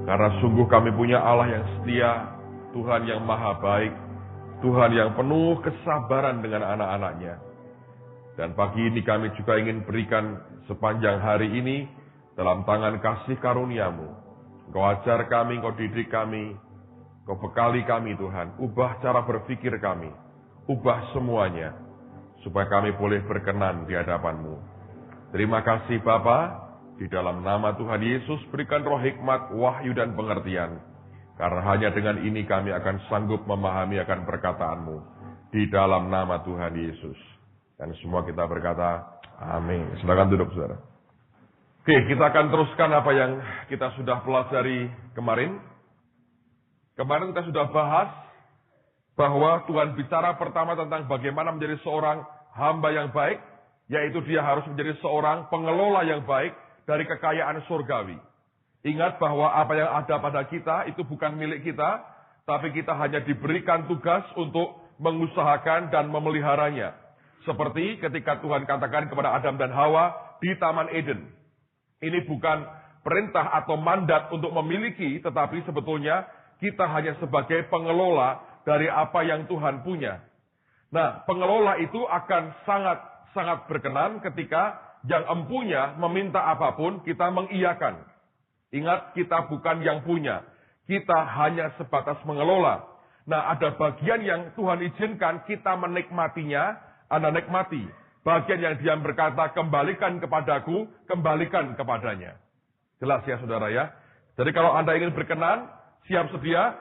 Karena sungguh kami punya Allah yang setia, Tuhan yang maha baik, Tuhan yang penuh kesabaran dengan anak-anaknya. Dan pagi ini kami juga ingin berikan sepanjang hari ini dalam tangan kasih karunia-Mu. Engkau ajar kami, Engkau didik kami, Engkau bekali kami Tuhan. Ubah cara berpikir kami, ubah semuanya, supaya kami boleh berkenan di hadapan-Mu. Terima kasih Bapa, di dalam nama Tuhan Yesus berikan roh hikmat, wahyu dan pengertian. Karena hanya dengan ini kami akan sanggup memahami akan perkataan-Mu. Di dalam nama Tuhan Yesus. Dan semua kita berkata, amin. Silakan duduk saudara. Oke, kita akan teruskan apa yang kita sudah pelajari kemarin. Kemarin kita sudah bahas bahwa Tuhan bicara pertama tentang bagaimana menjadi seorang hamba yang baik, yaitu dia harus menjadi seorang pengelola yang baik dari kekayaan surgawi. Ingat bahwa apa yang ada pada kita itu bukan milik kita, tapi kita hanya diberikan tugas untuk mengusahakan dan memeliharanya. Seperti ketika Tuhan katakan kepada Adam dan Hawa di Taman Eden. Ini bukan perintah atau mandat untuk memiliki, tetapi sebetulnya kita hanya sebagai pengelola dari apa yang Tuhan punya. Nah, pengelola itu akan sangat berkenan ketika yang empunya meminta apapun, kita mengiyakan. Ingat, kita bukan yang punya. Kita hanya sebatas mengelola. Nah, ada bagian yang Tuhan izinkan kita menikmatinya, Anda nikmati. Bagian yang Dia berkata, kembalikan kepadaku, kembalikan kepadanya. Jelas ya, saudara ya? Jadi kalau Anda ingin berkenan, siap sedia,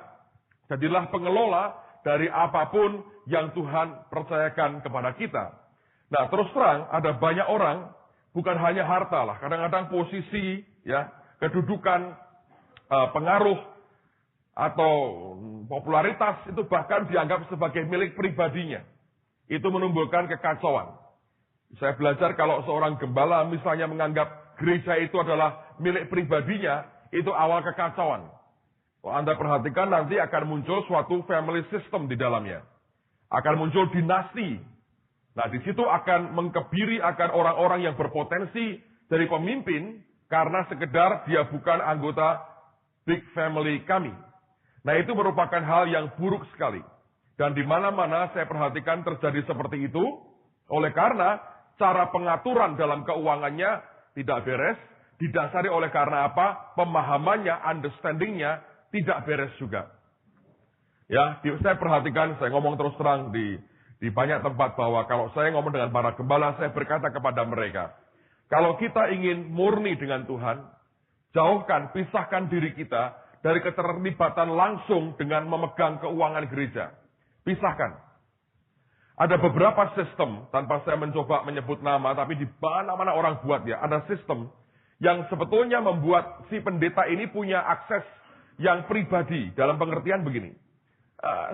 jadilah pengelola dari apapun yang Tuhan percayakan kepada kita. Nah, terus terang, ada banyak orang, bukan hanya harta lah, kadang-kadang posisi, ya, kedudukan, pengaruh, atau popularitas, itu bahkan dianggap sebagai milik pribadinya. Itu menimbulkan kekacauan. Saya belajar kalau seorang gembala misalnya menganggap gereja itu adalah milik pribadinya, itu awal kekacauan. Kalau Anda perhatikan nanti akan muncul suatu family system di dalamnya. Akan muncul dinasti. Nah, di situ akan mengkebiri akan orang-orang yang berpotensi dari pemimpin karena sekedar dia bukan anggota big family kami. Nah, itu merupakan hal yang buruk sekali. Dan di mana-mana saya perhatikan terjadi seperti itu, oleh karena cara pengaturan dalam keuangannya tidak beres, didasari oleh karena apa? Pemahamannya, understanding-nya tidak beres juga. Ya, saya perhatikan, saya ngomong terus terang di banyak tempat bahwa kalau saya ngomong dengan para gembala, saya berkata kepada mereka, kalau kita ingin murni dengan Tuhan, jauhkan, pisahkan diri kita dari keterlibatan langsung dengan memegang keuangan gereja. Pisahkan. Ada beberapa sistem, tanpa saya mencoba menyebut nama, tapi di mana-mana orang buat ya, ada sistem yang sebetulnya membuat si pendeta ini punya akses yang pribadi dalam pengertian begini.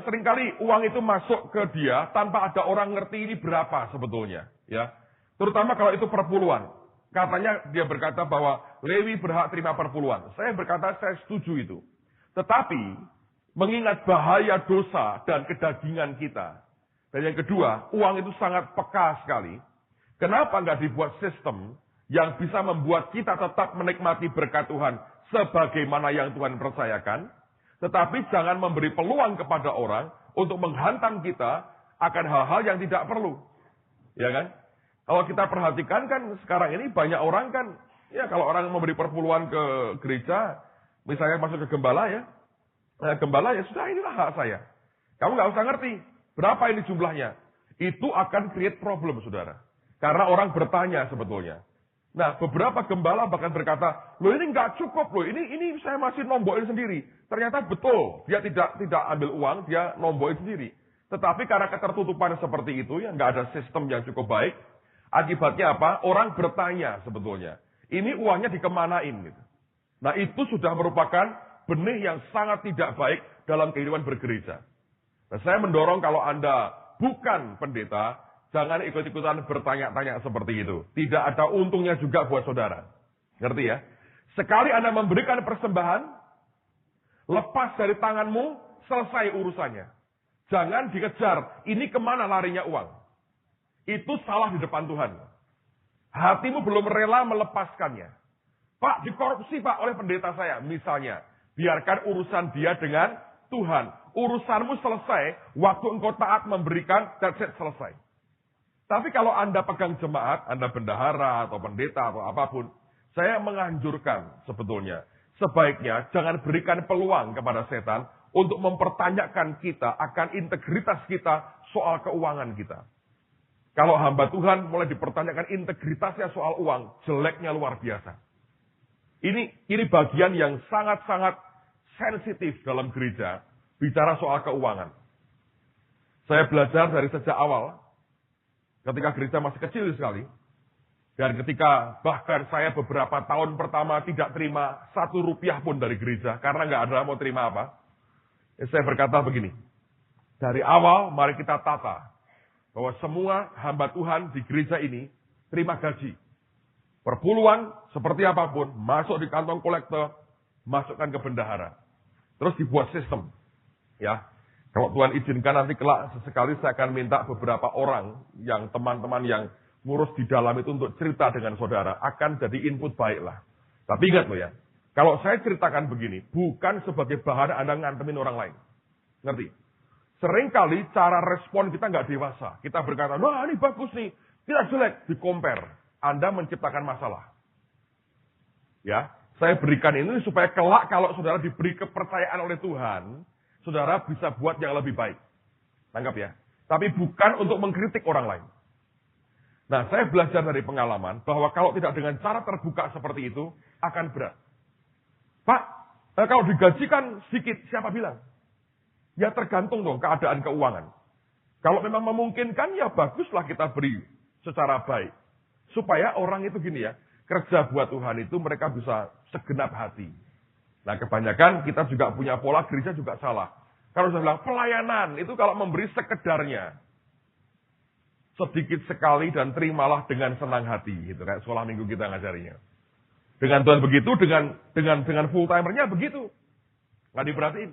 Seringkali uang itu masuk ke dia tanpa ada orang ngerti ini berapa sebetulnya, ya. Terutama kalau itu perpuluhan. Katanya dia berkata bahwa Lewi berhak terima perpuluhan. Saya berkata saya setuju itu. Tetapi mengingat bahaya dosa dan kedagingan kita. Dan yang kedua, uang itu sangat peka sekali. Kenapa nggak dibuat sistem yang bisa membuat kita tetap menikmati berkat Tuhan sebagaimana yang Tuhan percayakan, tetapi jangan memberi peluang kepada orang untuk menghantam kita akan hal-hal yang tidak perlu. Ya kan? Kalau kita perhatikan kan sekarang ini banyak orang kan, ya kalau orang memberi perpuluhan ke gereja, misalnya masuk ke gembala ya, gembala ya sudah inilah hak saya. Kamu nggak usah ngerti berapa ini jumlahnya. Itu akan create problem, saudara. Karena orang bertanya sebetulnya. Nah, beberapa gembala bahkan berkata, loh ini nggak cukup loh, ini saya masih nombokin sendiri. Ternyata betul, dia tidak ambil uang, dia nombokin sendiri. Tetapi karena ketertutupan seperti itu, ya nggak ada sistem yang cukup baik. Akibatnya apa? Orang bertanya sebetulnya. Ini uangnya dikemanain gitu. Nah, itu sudah merupakan benih yang sangat tidak baik dalam kehidupan bergereja. Nah, saya mendorong kalau Anda bukan pendeta, jangan ikut-ikutan bertanya-tanya seperti itu. Tidak ada untungnya juga buat saudara. Ngerti ya? Sekali Anda memberikan persembahan, lepas dari tanganmu, selesai urusannya. Jangan dikejar, ini kemana larinya uang. Itu salah di depan Tuhan. Hatimu belum rela melepaskannya. Pak, dikorupsi Pak oleh pendeta saya. Misalnya, biarkan urusan dia dengan Tuhan. Urusanmu selesai, waktu engkau taat memberikan, that's it, selesai. Tapi kalau Anda pegang jemaat, Anda bendahara atau pendeta atau apapun, saya menganjurkan sebetulnya, sebaiknya jangan berikan peluang kepada setan untuk mempertanyakan kita akan integritas kita soal keuangan kita. Kalau hamba Tuhan mulai dipertanyakan integritasnya soal uang, jeleknya luar biasa. Ini bagian yang sangat-sangat sensitif dalam gereja, bicara soal keuangan. Saya belajar dari sejak awal, ketika gereja masih kecil sekali, dan ketika bahkan saya beberapa tahun pertama tidak terima 1 rupiah pun dari gereja, karena nggak ada mau terima apa, saya berkata begini, dari awal mari kita tata, bahwa semua hamba Tuhan di gereja ini terima gaji. Perpuluhan seperti apapun, masuk di kantong kolektor, masukkan ke bendahara. Terus dibuat sistem. Ya, kalau Tuhan izinkan nanti kelak sesekali saya akan minta beberapa orang yang teman-teman yang ngurus di dalam itu untuk cerita dengan saudara. Akan jadi input baiklah. Tapi ingat loh ya, kalau saya ceritakan begini, bukan sebagai bahan Anda ngantemin orang lain. Ngerti? Seringkali cara respon kita nggak dewasa. Kita berkata, wah ini bagus nih, tidak jelek, di-compare. Anda menciptakan masalah. Ya, saya berikan ini supaya kelak kalau saudara diberi kepercayaan oleh Tuhan, saudara bisa buat yang lebih baik. Tangkap ya. Tapi bukan untuk mengkritik orang lain. Nah, saya belajar dari pengalaman bahwa kalau tidak dengan cara terbuka seperti itu, akan berat. Pak, kalau digajikan sedikit, siapa bilang? Ya tergantung dong keadaan keuangan. Kalau memang memungkinkan, ya baguslah kita beri secara baik. Supaya orang itu gini ya, kerja buat Tuhan itu mereka bisa segenap hati. Nah kebanyakan kita juga punya pola gereja juga salah. Kalau saya bilang pelayanan itu kalau memberi sekedarnya. Sedikit sekali dan terimalah dengan senang hati. Gitu, kayak sekolah minggu kita ngajarinya. Dengan Tuhan begitu, dengan full timernya begitu. Nggak diperhatiin.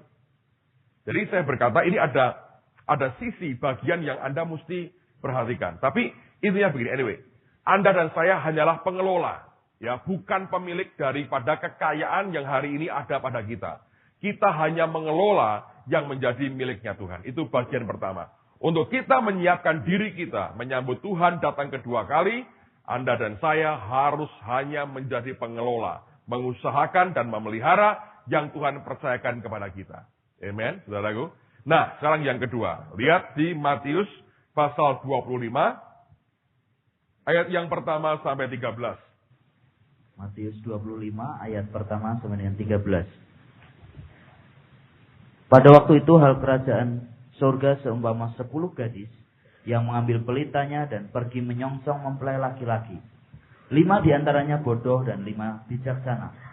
Jadi saya berkata ini ada sisi bagian yang Anda mesti perhatikan. Tapi intinya begini, anyway. Anda dan saya hanyalah pengelola. Ya, bukan pemilik daripada kekayaan yang hari ini ada pada kita. Kita hanya mengelola yang menjadi miliknya Tuhan. Itu bagian pertama. Untuk kita menyiapkan diri kita, menyambut Tuhan datang kedua kali, Anda dan saya harus hanya menjadi pengelola. Mengusahakan dan memelihara yang Tuhan percayakan kepada kita. Amen, saudaraku. Nah, sekarang yang kedua. Lihat di Matius pasal 25, ayat yang pertama sampai 13. Matius 25 ayat pertama sampai dengan 13. Pada waktu itu hal kerajaan surga seumpama 10 gadis yang mengambil pelitanya dan pergi menyongsong mempelai laki-laki. 5 diantaranya bodoh dan 5 bijaksana.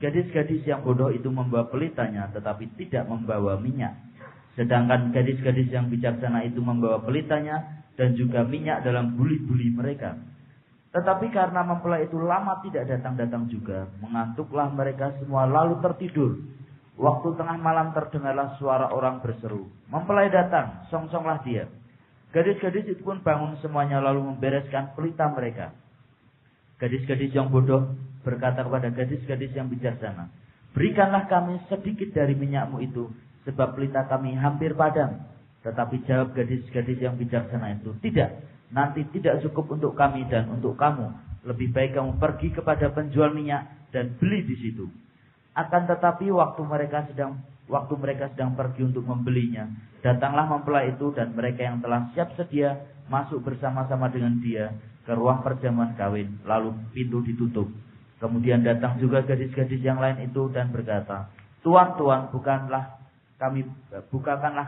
Gadis-gadis yang bodoh itu membawa pelitanya tetapi tidak membawa minyak. Sedangkan gadis-gadis yang bijaksana itu membawa pelitanya dan juga minyak dalam buli-buli mereka. Tetapi karena mempelai itu lama tidak datang-datang juga, mengantuklah mereka semua lalu tertidur. Waktu tengah malam terdengarlah suara orang berseru, "Mempelai datang, songsonglah dia." Gadis-gadis itu pun bangun semuanya lalu membereskan pelita mereka. Gadis-gadis yang bodoh berkata kepada gadis-gadis yang bijaksana, "Berikanlah kami sedikit dari minyakmu itu, sebab pelita kami hampir padam." Tetapi jawab gadis-gadis yang bijaksana itu, "Tidak, nanti tidak cukup untuk kami dan untuk kamu. Lebih baik kamu pergi kepada penjual minyak dan beli di situ." Akan tetapi waktu mereka sedang pergi untuk membelinya, datanglah mempelai itu dan mereka yang telah siap sedia masuk bersama-sama dengan dia ke ruang perjamuan kawin, lalu pintu ditutup. Kemudian datang juga gadis-gadis yang lain itu dan berkata, "Tuan, Tuan, bukakanlah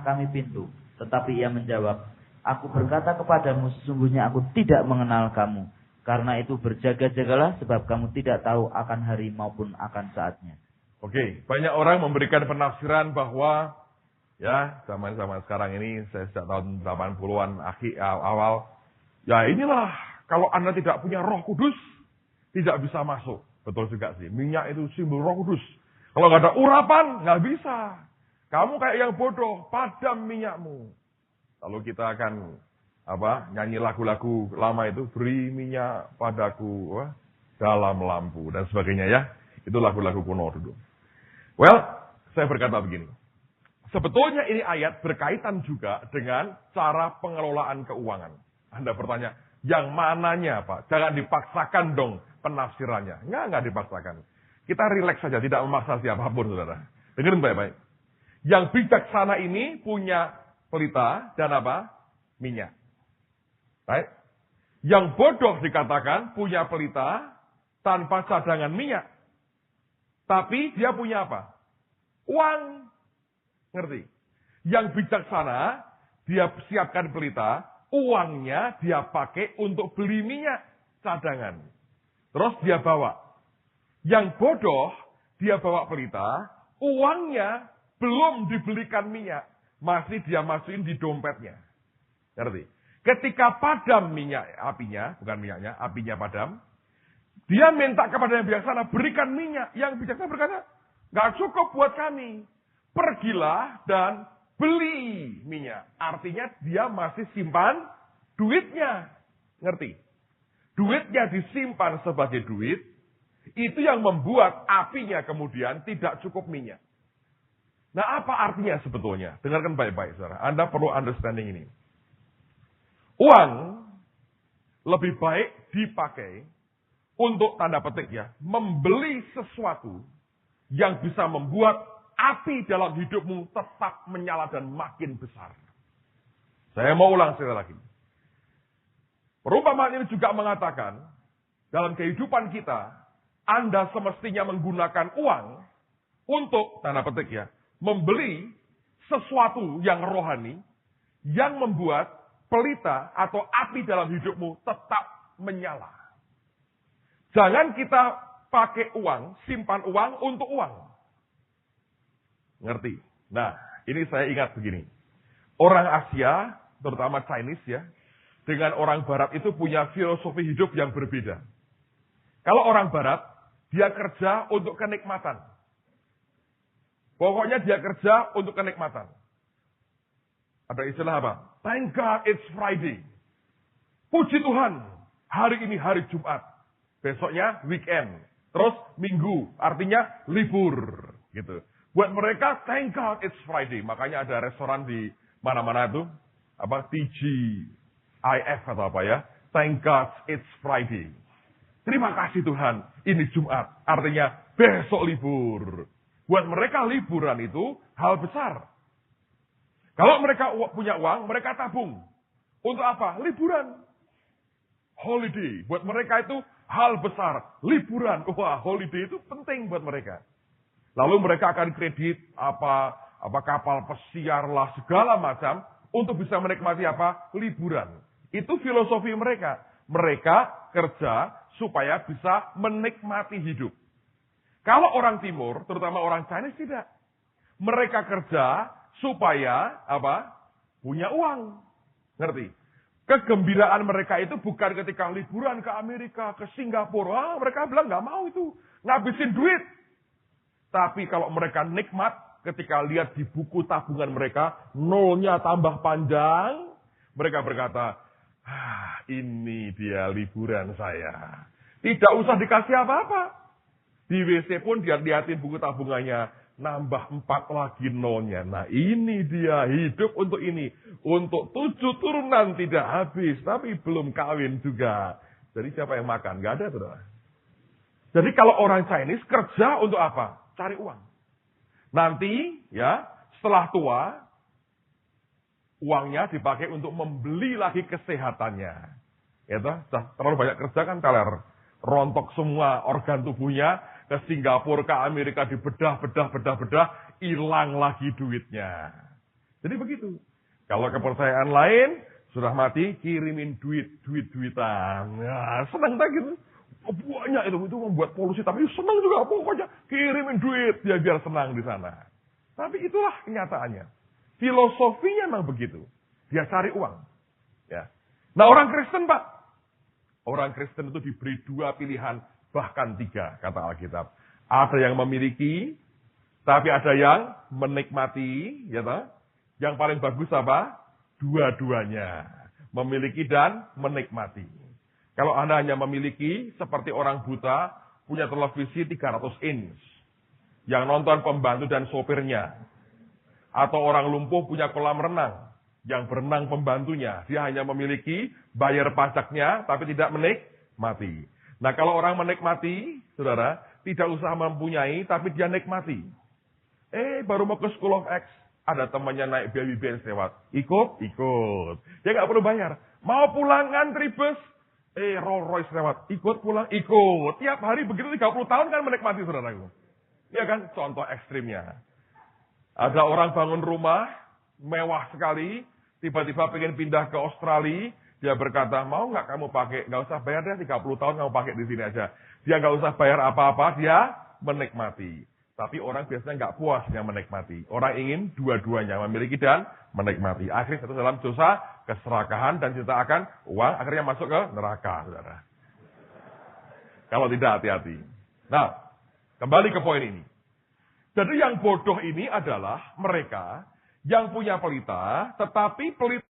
kami pintu." Tetapi ia menjawab, "Aku berkata kepadamu, sesungguhnya aku tidak mengenal kamu. Karena itu berjaga-jagalah, sebab kamu tidak tahu akan hari maupun akan saatnya." Oke, banyak orang memberikan penafsiran bahwa ya zaman-zaman sekarang ini, saya sejak tahun 80-an awal, ya inilah kalau Anda tidak punya Roh Kudus, tidak bisa masuk. Betul juga sih. Minyak itu simbol Roh Kudus. Kalau nggak ada urapan, nggak bisa. Kamu kayak yang bodoh, padam minyakmu. Lalu kita akan nyanyi lagu-lagu lama itu, "Beri minyak padaku dalam lampu" dan sebagainya ya. Itu lagu-lagu kuno dulu. Well, saya berkata begini. Sebetulnya ini ayat berkaitan juga dengan cara pengelolaan keuangan. Anda bertanya, yang mananya Pak? Jangan dipaksakan dong penafsirannya. Enggak dipaksakan. Kita rileks saja, tidak memaksa siapapun, saudara. Dengerin baik-baik. Yang bijaksana ini punya pelita dan minyak. Baik. Yang bodoh dikatakan punya pelita tanpa cadangan minyak. Tapi dia punya apa? Uang. Ngerti? Yang bijaksana, dia siapkan pelita, uangnya dia pakai untuk beli minyak cadangan. Terus dia bawa. Yang bodoh, dia bawa pelita, uangnya belum dibelikan minyak. Masih dia masukin di dompetnya. Ngerti? Ketika padam minyak apinya, bukan minyaknya, apinya padam, dia minta kepada yang bijaksana, berikan minyak. Yang bijaksana berkata, nggak cukup buat kami. Pergilah dan beli minyak. Artinya dia masih simpan duitnya. Ngerti? Duitnya disimpan sebagai duit. Itu yang membuat apinya kemudian tidak cukup minyak. Nah, apa artinya sebetulnya? Dengarkan baik-baik, saudara. Anda perlu understanding ini. Uang lebih baik dipakai untuk tanda petik ya, membeli sesuatu yang bisa membuat api dalam hidupmu tetap menyala dan makin besar. Saya mau ulang sekali lagi. Perumpamaan ini juga mengatakan, dalam kehidupan kita, Anda semestinya menggunakan uang untuk, tanda petik ya, membeli sesuatu yang rohani, yang membuat pelita atau api dalam hidupmu tetap menyala. Jangan kita pakai uang, simpan uang untuk uang. Ngerti? Nah, ini saya ingat begini. Orang Asia, terutama Chinese ya, dengan orang Barat itu punya filosofi hidup yang berbeda. Kalau orang Barat, dia kerja untuk kenikmatan. Pokoknya dia kerja untuk kenikmatan. Ada istilah apa? Thank God it's Friday. Puji Tuhan, hari ini hari Jumat. Besoknya weekend. Terus minggu, artinya libur. Gitu. Buat mereka, thank God it's Friday. Makanya ada restoran di mana-mana itu. TGIF atau apa ya. Thank God it's Friday. Terima kasih Tuhan, ini Jumat. Artinya besok libur. Buat mereka liburan itu hal besar. Kalau mereka punya uang, mereka tabung. Untuk apa? Liburan. Holiday. Buat mereka itu hal besar. Liburan. Wah, holiday itu penting buat mereka. Lalu mereka akan kredit apa kapal pesiar lah, segala macam. Untuk bisa menikmati apa? Liburan. Itu filosofi mereka. Mereka kerja supaya bisa menikmati hidup. Kalau orang Timur, terutama orang Chinese tidak. Mereka kerja supaya apa? Punya uang. Ngerti? Kegembiraan mereka itu bukan ketika liburan ke Amerika, ke Singapura. Mereka bilang nggak mau itu. Ngabisin duit. Tapi kalau mereka nikmat, ketika lihat di buku tabungan mereka, nolnya tambah panjang. Mereka berkata, ini dia liburan saya. Tidak usah dikasih apa-apa. Di WC pun dia lihatin buku tabungannya. Nambah 4 lagi nolnya. Nah ini dia hidup untuk ini. Untuk 7 turunan tidak habis. Tapi belum kawin juga. Jadi siapa yang makan? Gak ada, saudara. Jadi kalau orang Chinese kerja untuk apa? Cari uang. Nanti ya setelah tua. Uangnya dipakai untuk membeli lagi kesehatannya. Ya, terlalu banyak kerja kan teler. Rontok semua organ tubuhnya. Ke Singapura, ke Amerika dibedah, hilang lagi duitnya. Jadi begitu. Kalau kepercayaan lain, sudah mati, kirimin duitan. Ya, senang tak gitu. Banyak itu membuat polusi, tapi senang juga pokoknya. Kirimin duit, ya biar senang di sana. Tapi itulah kenyataannya. Filosofinya memang begitu. Dia cari uang. Ya. Nah orang Kristen Pak. Orang Kristen itu diberi 2 pilihan. Bahkan 3, kata Alkitab. Ada yang memiliki, tapi ada yang menikmati. Ya tak? Yang paling bagus apa? Dua-duanya. Memiliki dan menikmati. Kalau Anda hanya memiliki, seperti orang buta, punya televisi 300 inch. Yang nonton pembantu dan sopirnya. Atau orang lumpuh punya kolam renang. Yang berenang pembantunya. Dia hanya memiliki, bayar pajaknya, tapi tidak menikmati. Nah kalau orang menikmati, saudara, tidak usah mempunyai, tapi dia nikmati. Baru mau ke School of X, ada temannya naik baby Benz lewat. Ikut. Dia nggak perlu bayar. Mau pulang ngantri bus, Rolls Royce lewat. Ikut pulang, ikut. Tiap hari begitu 30 tahun kan menikmati, saudaraku. Ya kan, contoh ekstrimnya. Ada orang bangun rumah, mewah sekali, tiba-tiba pengen pindah ke Australia. Dia berkata, mau nggak kamu pakai? Nggak usah bayar deh, 30 tahun kamu pakai di sini aja. Dia nggak usah bayar apa-apa, dia menikmati. Tapi orang biasanya nggak puas dengan menikmati. Orang ingin dua-duanya, memiliki dan menikmati. Akhirnya satu dalam dosa, keserakahan, dan cinta akan uang, akhirnya masuk ke neraka, saudara. Kalau tidak hati-hati. Nah, kembali ke poin ini. Jadi yang bodoh ini adalah mereka yang punya pelita, tetapi pelita